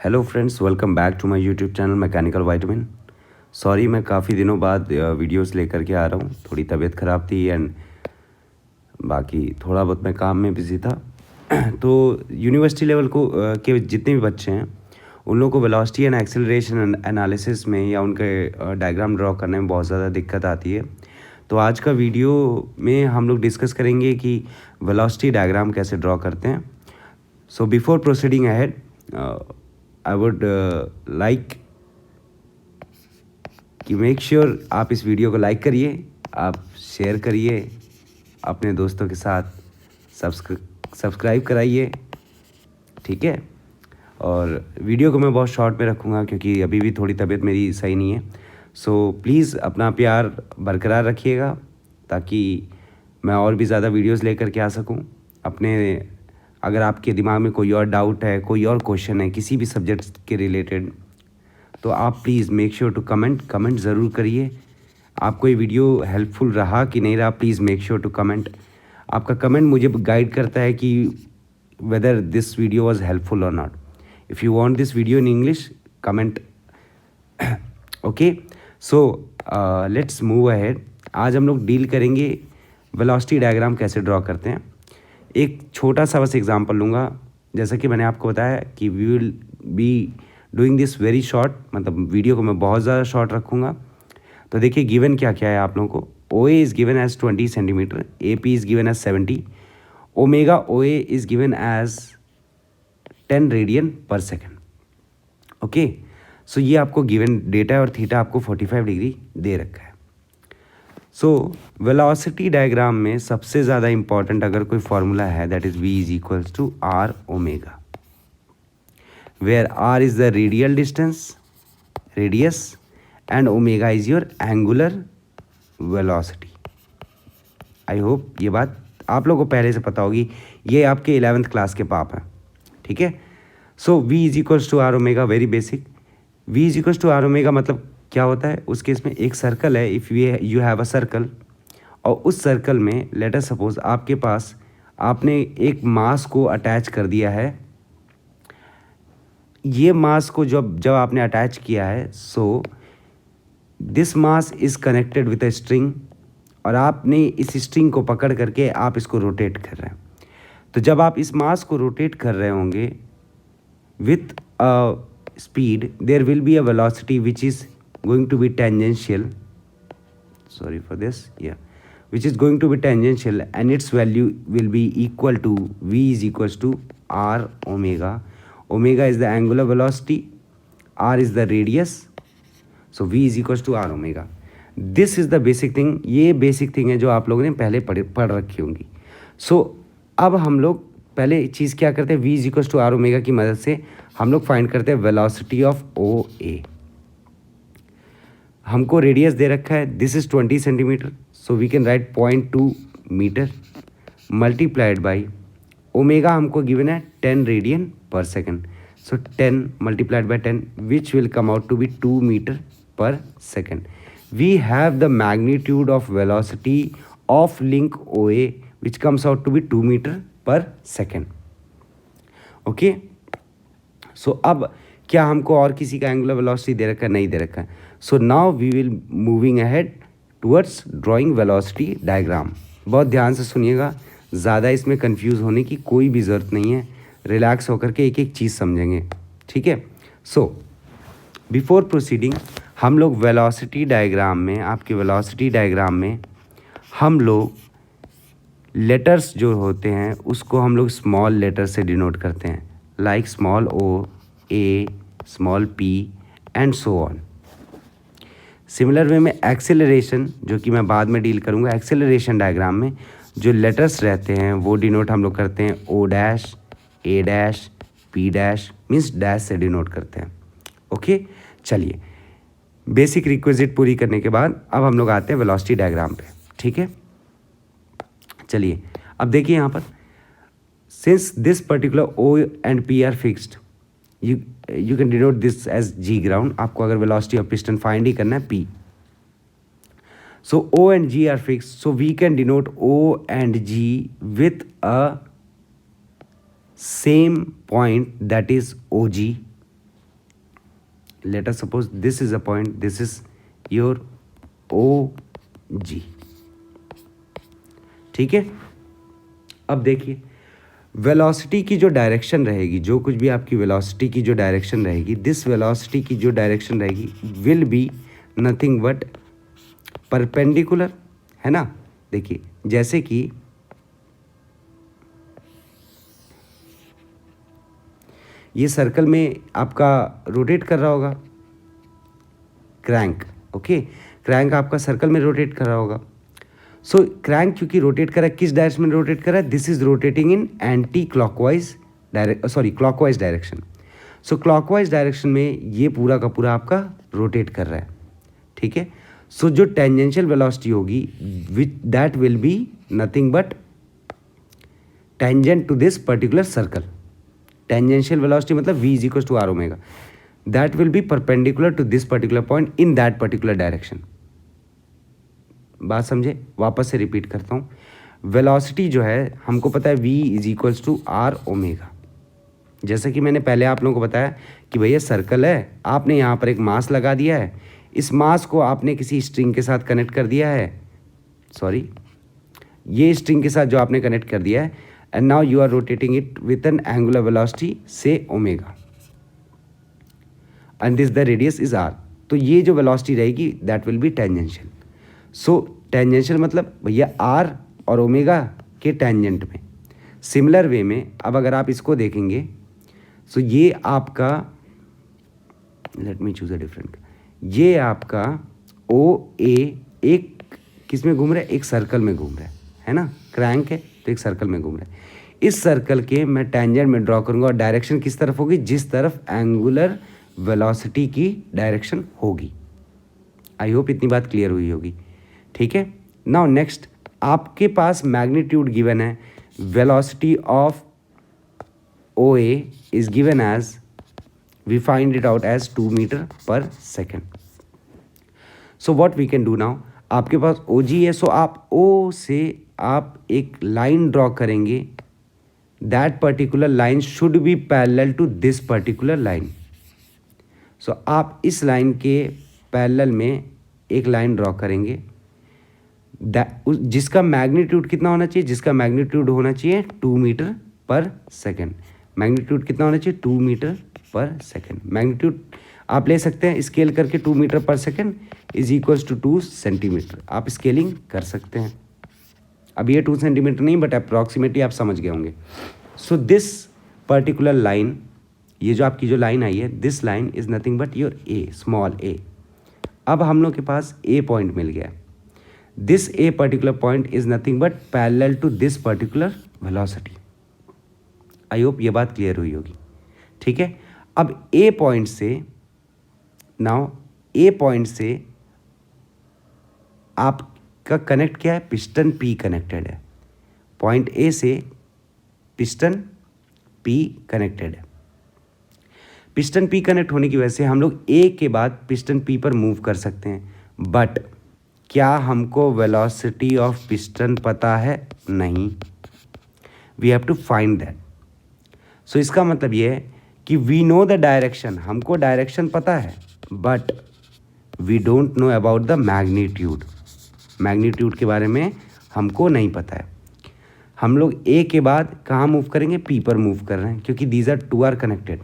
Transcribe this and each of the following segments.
Hello friends, welcome back to my YouTube channel mechanical vitamin. Sorry, मैं काफ़ी दिनों बाद वीडियोस लेकर के आ रहा हूँ। थोड़ी तबीयत ख़राब थी एंड बाकी थोड़ा बहुत मैं काम में बिज़ी था। तो यूनिवर्सिटी लेवल के जितने भी बच्चे हैं उन लोगों को वेलोसिटी एंड एक्सेलरेशन एनालिसिस में या उनके डायग्राम ड्रॉ करने में बहुत ज़्यादा दिक्कत आती है। तो आज का वीडियो में हम लोग डिस्कस करेंगे कि वेलोसिटी डायग्राम कैसे ड्रॉ करते हैं। So before proceeding ahead, I would like कि मेक श्योर आप इस वीडियो को लाइक करिए, आप शेयर करिए अपने दोस्तों के साथ, सब्सक्राइब कराइए, ठीक है। और वीडियो को मैं बहुत शॉर्ट में रखूँगा क्योंकि अभी भी थोड़ी तबीयत मेरी सही नहीं है। सो प्लीज़ अपना प्यार बरकरार रखिएगा ताकि मैं और भी ज़्यादा वीडियोस लेकर के आ सकूँ अपने। अगर आपके दिमाग में कोई और डाउट है, कोई और क्वेश्चन है किसी भी सब्जेक्ट के रिलेटेड, तो आप please make sure to comment ज़रूर करिए। आपको ये वीडियो हेल्पफुल रहा कि नहीं रहा, please make sure to comment. आपका कमेंट मुझे गाइड करता है कि whether this video was helpful और not. If you want this video in English, comment. Okay, so let's move ahead. आज हम लोग डील करेंगे वेलोसिटी डायग्राम कैसे ड्रॉ करते हैं। एक छोटा सा बस एग्जांपल लूँगा। जैसा कि मैंने आपको बताया कि we will be doing this very short, मतलब वीडियो को मैं बहुत ज़्यादा शॉर्ट रखूँगा। तो देखिए गिवन क्या क्या है आप लोगों को। O A is given as 20 centimetre, A P is given as 70, omega O A is given as 10 radian per second. Okay, so ये आपको गिवन डेटा है और थीटा आपको 45 डिग्री दे रखा है। सो वेलोसिटी डायग्राम में सबसे ज़्यादा इंपॉर्टेंट अगर कोई फॉर्मूला है that is v is equals to r omega, where r is the radial distance, radius, and omega is your angular velocity. I hope ये बात आप लोगों को पहले से पता होगी, ये आपके 11th क्लास के पाप हैं, ठीक है। So v is equals to r omega, very basic. V is equals to r omega मतलब क्या होता है, उस केस में एक सर्कल है, if you have a circle, और उस सर्कल में लेट अस सपोज आपके पास आपने एक मास को अटैच कर दिया है। ये मास को जब आपने अटैच किया है, so this mass is connected with a string, और आपने इस स्ट्रिंग को पकड़ करके आप इसको रोटेट कर रहे हैं। तो जब आप इस मास को रोटेट कर रहे होंगे with a speed, there will be a velocity which is going to be tangential, sorry for this, yeah, which is going to be tangential, and its value will be equal to v is equals to r omega. Omega is the angular velocity, r is the radius, so v is equals to r omega. This is the basic thing. ये basic thing है जो आप लोगों ने पहले पढ़ रखी होंगी। So अब हम लोग पहले चीज़ क्या करते हैं, v is equals to r omega की मदद से हम लोग फाइंड करते हैं वेलोसिटी ऑफ ओ ए। हमको रेडियस दे रखा है, this is 20 centimetre, so we can write 0.2 metre multiplied by omega हमको गिवन है 10 radian per second, so 10 multiplied by 10 which will come out to be 2 metre per second. We have the magnitude of velocity of link OA which comes out to be 2 meter per second. Okay, so अब क्या हमको और किसी का angular velocity दे रखा है, नहीं दे रखा है. So now we will moving ahead towards drawing velocity diagram. बहुत ध्यान से सुनिएगा, ज़्यादा इसमें कंफ्यूज होने की कोई भी ज़रूरत नहीं है. रिलैक्स होकर के एक एक चीज़ समझेंगे, ठीक है. सो बिफोर प्रोसीडिंग हम लोग वेलोसिटी डायग्राम में, आपके वेलोसिटी डायग्राम में हम लोग लेटर्स जो होते हैं उसको हम लोग स्मॉल लेटर से डिनोट करते हैं, like small O, A, small P and so on. Similar way में एक्सेलरेशन, जो कि मैं बाद में डील करूँगा, एक्सेलरेशन डायग्राम में जो लेटर्स रहते हैं वो डिनोट हम लोग करते हैं O dash, A dash, P dash, means dash से डिनोट करते हैं. ओके, चलिए बेसिक रिक्विजिट पूरी करने के बाद अब हम लोग आते हैं वेलोसिटी डायग्राम पे, ठीक है. चलिए अब देखिए यहाँ पर, since this particular O and P are fixed, you can denote this as G ground. आपको अगर वेलोसिटी ऑफ पिस्टन फाइंड ही करना है P, so O and G are fixed, so we can denote O and G with a same point that is O G. Let us suppose this is a point, this is your O G, ठीक है। अब देखिए velocity की जो direction रहेगी, जो कुछ भी आपकी वेलोसिटी की जो डायरेक्शन रहेगी, दिस वेलोसिटी की जो डायरेक्शन रहेगी will be nothing but perpendicular, है ना। देखिए जैसे कि ये सर्कल में आपका रोटेट कर रहा होगा क्रैंक, ओके, क्रैंक आपका सर्कल में रोटेट कर रहा होगा। सो क्रैंक क्योंकि रोटेट कर रहा है, किस डायरेक्शन में रोटेट कर रहा है, this is rotating in anti clockwise clockwise direction. So clockwise direction में ये पूरा का पूरा आपका रोटेट कर रहा है, ठीक है। सो जो टेंजेंशियल वेलोसिटी होगी which that will be nothing but tangent to this particular circle. Tangential velocity मतलब v is equal to r omega, that will be perpendicular to this particular point in that particular direction. बात समझे, वापस से repeat करता हूँ। Velocity जो है हमको पता है v is equals to r omega. जैसे कि मैंने पहले आप लोगों को बताया कि भैया सर्कल है, आपने यहाँ पर एक मास लगा दिया है, इस मास को आपने किसी स्ट्रिंग के साथ कनेक्ट कर दिया है, सॉरी ये स्ट्रिंग के साथ जो आपने कनेक्ट कर दिया है, and now you are rotating it with an angular velocity से omega and this the radius is R. तो ये जो वेलोसिटी रहेगी that will be tangential. So tangential मतलब भैया आर और ओमेगा के टेंजेंट में। सिमिलर वे में अब अगर आप इसको देखेंगे, सो ये आपका, let me choose a different, ये आपका ओ ए एक किस में घूम रहा है, एक सर्कल में घूम रहा है ना, क्रैंक है तो एक सर्कल में घूम रहा है। इस सर्कल के मैं टेंजेंट में ड्रॉ करूंगा और डायरेक्शन किस तरफ होगी, जिस तरफ एंगुलर वेलोसिटी की डायरेक्शन होगी। आई होप इतनी बात क्लियर हुई होगी, ठीक है। नाउ नेक्स्ट आपके पास मैग्नीट्यूड गिवन है, velocity of O A is given as, we find it out as 2 metre per second. So what we can do now, आपके पास ओ जी है, सो आप ओ से आप एक लाइन ड्रॉ करेंगे, that particular line should be parallel to this particular line. So आप इस लाइन के पैरेलल में एक लाइन ड्रॉ करेंगे जिसका मैग्नीट्यूड कितना होना चाहिए, जिसका मैग्नीट्यूड होना चाहिए 2 मीटर पर सेकेंड। मैग्नीट्यूड कितना होना चाहिए, 2 मीटर पर सेकेंड। मैग्नीट्यूड आप ले सकते हैं स्केल करके, 2 metre per second is equals to 2 centimetre. आप स्केलिंग कर सकते हैं, अब ये 2 सेंटीमीटर नहीं बट अप्रॉक्सीमेटली आप समझ गए होंगे। सो दिस पर्टिकुलर लाइन, ये जो आपकी जो लाइन आई है, this line is nothing but your A, small A. अब हम लोग के पास ए पॉइंट मिल गया, this A particular point is nothing but parallel to this particular velocity. I hope ये बात क्लियर हुई होगी, ठीक है। अब ए पॉइंट से, नाउ ए पॉइंट से आपका कनेक्ट क्या है, पिस्टन पी कनेक्टेड है, पॉइंट ए से पिस्टन पी कनेक्टेड है। पिस्टन पी कनेक्ट होने की वजह से हम लोग ए के बाद पिस्टन पी पर मूव कर सकते हैं, बट क्या हमको वेलोसिटी ऑफ पिस्टन पता है, नहीं, we have to find that. So इसका मतलब ये है कि वी नो द डायरेक्शन, हमको डायरेक्शन पता है, but we don't know about the magnitude. Magnitude के बारे में हमको नहीं पता है। हम लोग ए के बाद कहाँ मूव करेंगे, पी पर मूव कर रहे हैं, क्योंकि these are two are connected.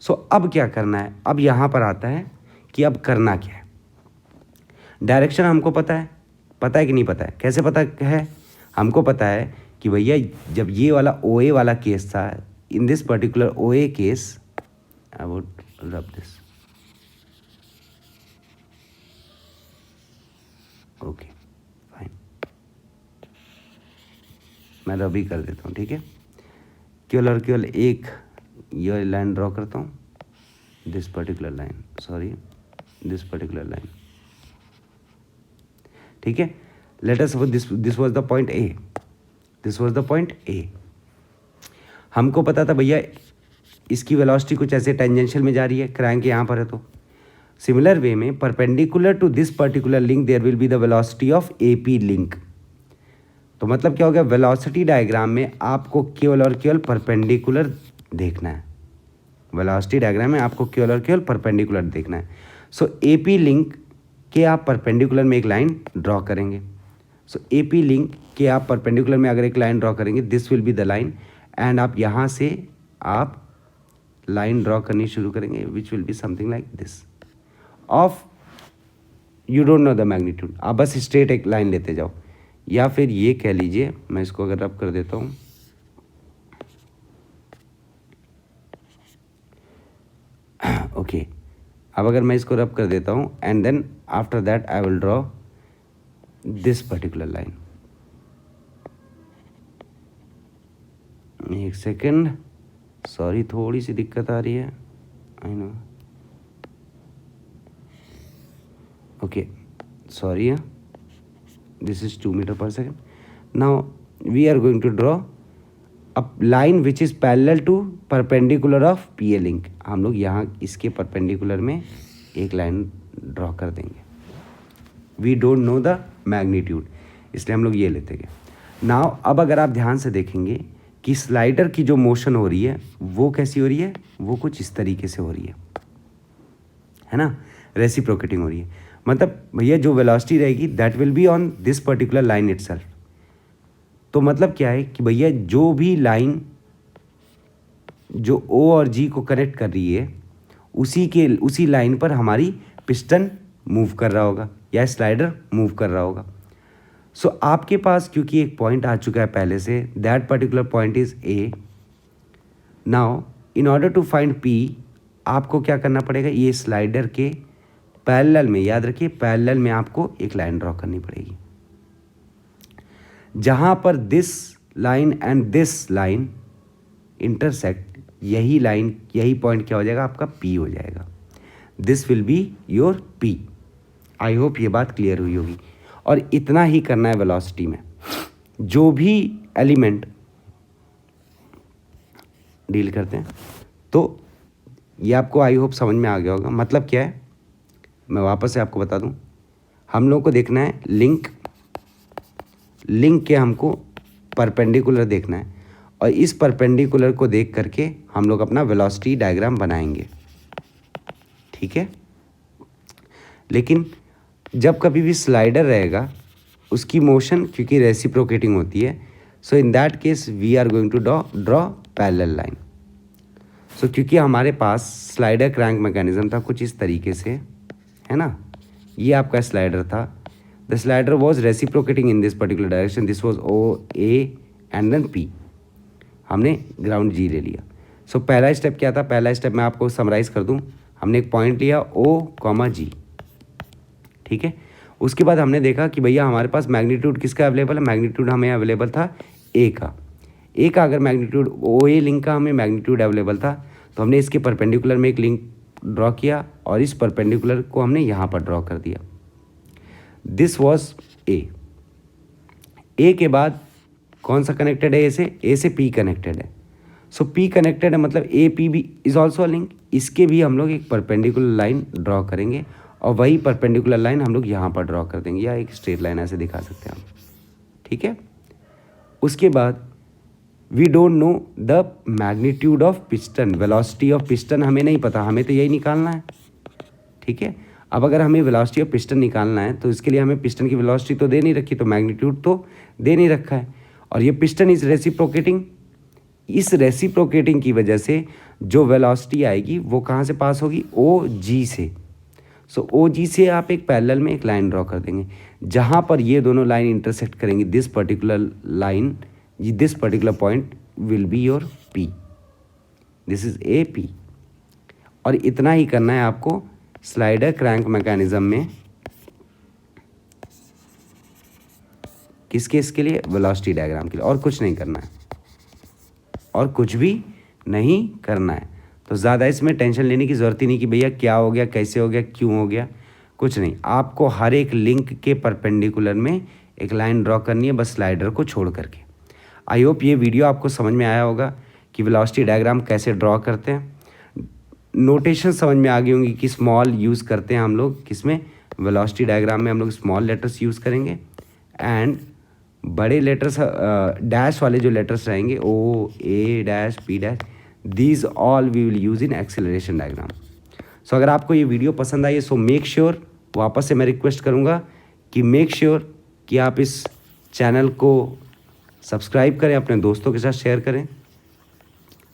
So अब क्या करना है, अब यहाँ पर आता है कि अब करना क्या है। डायरेक्शन हमको पता है कि नहीं पता है, कैसे पता है, हमको पता है कि भैया जब ये वाला ओ ए वाला केस था, in this particular O A case, I would rub this, okay fine, मैं रब ही कर देता हूँ, ठीक है। केवल और केवल एक ये लाइन ड्रॉ करता हूँ, this particular line, sorry this particular line, ठीक है। Late us suppose this was the point A, this was the point A. हमको पता था भैया इसकी वेलोसिटी कुछ ऐसे टेंजेंशियल में जा रही है, क्रैंक यहाँ पर है, तो सिमिलर वे में perpendicular to this particular link there will be the velocity of A P link. तो मतलब क्या हो गया, वेलोसिटी डायग्राम में आपको केवल और केवल परपेंडिकुलर देखना है, वेलोसिटी डायग्राम में आपको केवल परपेंडिकुलर देखना है। सो AP लिंक के आप परपेंडिकुलर में एक लाइन ड्रॉ करेंगे। सो AP लिंक के आप परपेंडिकुलर में अगर एक लाइन ड्रॉ करेंगे, this will be the line, and आप यहाँ से आप लाइन ड्रॉ करनी शुरू करेंगे which will be something like this of, you don't know the magnitude. आप बस स्ट्रेट एक लाइन लेते जाओ, या फिर ये कह लीजिए, मैं इसको अगर रब कर देता हूँ, ओके अब अगर मैं इसको रब कर देता हूँ and then after that I will draw this particular line. एक सेकेंड, सॉरी थोड़ी सी दिक्कत आ रही है, I know, okay sorry, this is 2 metre per second. Now we are going to draw a line which is parallel to perpendicular of PA link. हम लोग यहाँ इसके परपेंडिकुलर में एक लाइन ड्रॉ कर देंगे। We don't know the magnitude, इसलिए हम लोग ये लेते गए। नाउ अब अगर आप ध्यान से देखेंगे कि स्लाइडर की जो मोशन हो रही है वो कैसी हो रही है, वो कुछ इस तरीके से हो रही है ना, रेसिप्रोकेटिंग हो रही है। मतलब भैया जो वेलोसिटी रहेगी that will be on this particular line itself. तो मतलब क्या है कि भैया जो भी लाइन जो O और G को कनेक्ट कर रही है उसी लाइन पर हमारी पिस्टन मूव कर रहा होगा या स्लाइडर मूव कर रहा होगा। सो आपके पास क्योंकि एक पॉइंट आ चुका है पहले से, that particular point is A। Now in order to find P आपको क्या करना पड़ेगा, ये स्लाइडर के पैरेलल में, याद रखिए पैरेलल में आपको एक लाइन ड्रॉ करनी पड़ेगी, जहां पर this line and this line intersect. यही लाइन, यही पॉइंट क्या हो जाएगा आपका P हो जाएगा। This will be your P। I hope ये बात क्लियर हुई होगी। और इतना ही करना है वेलोसिटी में, जो भी एलिमेंट डील करते हैं। तो ये आपको आई होप समझ में आ गया होगा। मतलब क्या है, मैं वापस से आपको बता दूं, हम लोग को देखना है लिंक के हमको परपेंडिकुलर देखना है, और इस परपेंडिकुलर को देख करके हम लोग अपना वेलोसिटी डायग्राम बनाएंगे, ठीक है। लेकिन जब कभी भी स्लाइडर रहेगा उसकी मोशन क्योंकि रेसिप्रोकेटिंग होती है, so in that case we are going to draw parallel line. So क्योंकि हमारे पास स्लाइडर क्रैंक मैकेनिज्म था कुछ इस तरीके से, है ना, ये आपका स्लाइडर था। The slider was reciprocating in this particular direction, this was O A and then P। हमने ग्राउंड G ले लिया। सो पहला स्टेप क्या था, पहला स्टेप मैं आपको समराइज़ कर दूं, हमने एक पॉइंट लिया O, G, ठीक है। उसके बाद हमने देखा कि भैया हमारे पास मैग्नीट्यूड किसका अवेलेबल है, मैग्नीट्यूड हमें अवेलेबल था A का अगर मैग्नीट्यूड OA लिंक का हमें मैग्नीट्यूड अवेलेबल था, तो हमने इसके परपेंडिकुलर में एक लिंक ड्रॉ किया और इस परपेंडिकुलर को हमने यहाँ पर ड्रॉ कर दिया। दिस वॉज ए के बाद कौन सा कनेक्टेड है ए से P कनेक्टेड है। सो P कनेक्टेड है मतलब AP भी इज ऑल्सो अ लिंक। इसके भी हम लोग एक परपेंडिकुलर लाइन ड्रॉ करेंगे और वही परपेंडिकुलर लाइन हम लोग यहाँ पर ड्रॉ कर देंगे, या एक स्ट्रेट लाइन ऐसे दिखा सकते हैं हम, ठीक है। उसके बाद we don't know the magnitude of piston, velocity of piston हमें नहीं पता, हमें तो यही निकालना है, ठीक है। अब अगर हमें वेलोसिटी ऑफ पिस्टन निकालना है तो इसके लिए हमें पिस्टन की वेलोसिटी तो दे नहीं रखी, तो मैग्नीट्यूड तो दे नहीं रखा है, और ये पिस्टन इज रेसिप्रोकेटिंग। इस रेसिप्रोकेटिंग की वजह से जो वेलोसिटी आएगी वो कहाँ से पास होगी, OG से। सो OG से आप एक पैरेलल में एक लाइन ड्रॉ कर देंगे, जहाँ पर ये दोनों लाइन इंटरसेक्ट करेंगी। This particular line, this particular point will be your P, this is AP। और इतना ही करना है आपको स्लाइडर क्रैंक मैकेनिज्म में, किसके, इसके लिए वेलोसिटी डायग्राम के लिए, और कुछ नहीं करना है, और कुछ भी नहीं करना है। तो ज़्यादा इसमें टेंशन लेने की ज़रूरत ही नहीं कि भैया क्या हो गया, कैसे हो गया, क्यों हो गया, कुछ नहीं। आपको हर एक लिंक के परपेंडिकुलर में एक लाइन ड्रॉ करनी है, बस स्लाइडर को छोड़ करके। आई होप ये वीडियो आपको समझ में आया होगा कि वेलोसिटी डायग्राम कैसे ड्रॉ करते हैं। नोटेशन समझ में आ गई होंगी कि स्मॉल यूज़ करते हैं हम लोग, किसमें, वेलोसिटी डायग्राम में हम लोग स्मॉल लेटर्स यूज़ करेंगे, एंड बड़े लेटर्स डैश वाले जो लेटर्स रहेंगे O A dash P dash, these all we will use in acceleration diagram. So अगर आपको ये वीडियो पसंद आई है सो मेक श्योर, वापस से मैं रिक्वेस्ट करूँगा कि मेक श्योर कि आप इस चैनल को सब्सक्राइब करें, अपने दोस्तों के साथ शेयर करें।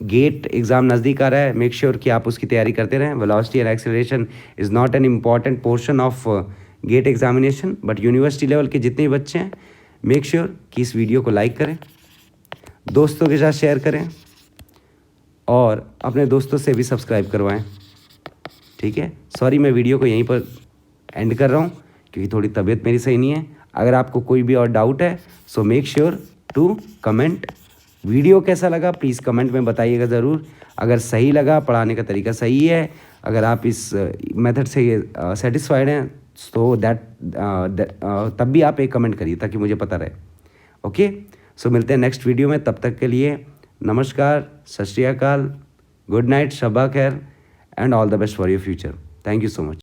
गेट एग्ज़ाम नज़दीक आ रहा है, मेक श्योर कि आप उसकी तैयारी करते रहें। Velocity and acceleration is not an important portion of GATE examination, but university level के जितने भी बच्चे हैं मेक श्योर कि इस वीडियो को लाइक करें, दोस्तों के साथ शेयर करें और अपने दोस्तों से भी सब्सक्राइब करवाएं। ठीक है, सॉरी मैं वीडियो को यहीं पर एंड कर रहा हूँ क्योंकि थोड़ी तबीयत मेरी सही नहीं है। अगर आपको कोई भी और डाउट है so make sure to comment. Video कैसा लगा प्लीज़ कमेंट में बताइएगा ज़रूर। अगर सही लगा, पढ़ाने का तरीका सही है, अगर आप इस मेथड से सेटिस्फाइड हैं तो तब भी आप एक कमेंट करिए ताकि मुझे पता रहे। ओके, सो मिलते हैं नेक्स्ट वीडियो में, तब तक के लिए नमस्कार, सत श्री अकाल, गुड नाइट, शब्बा खैर and all the best for your future. Thank you so much.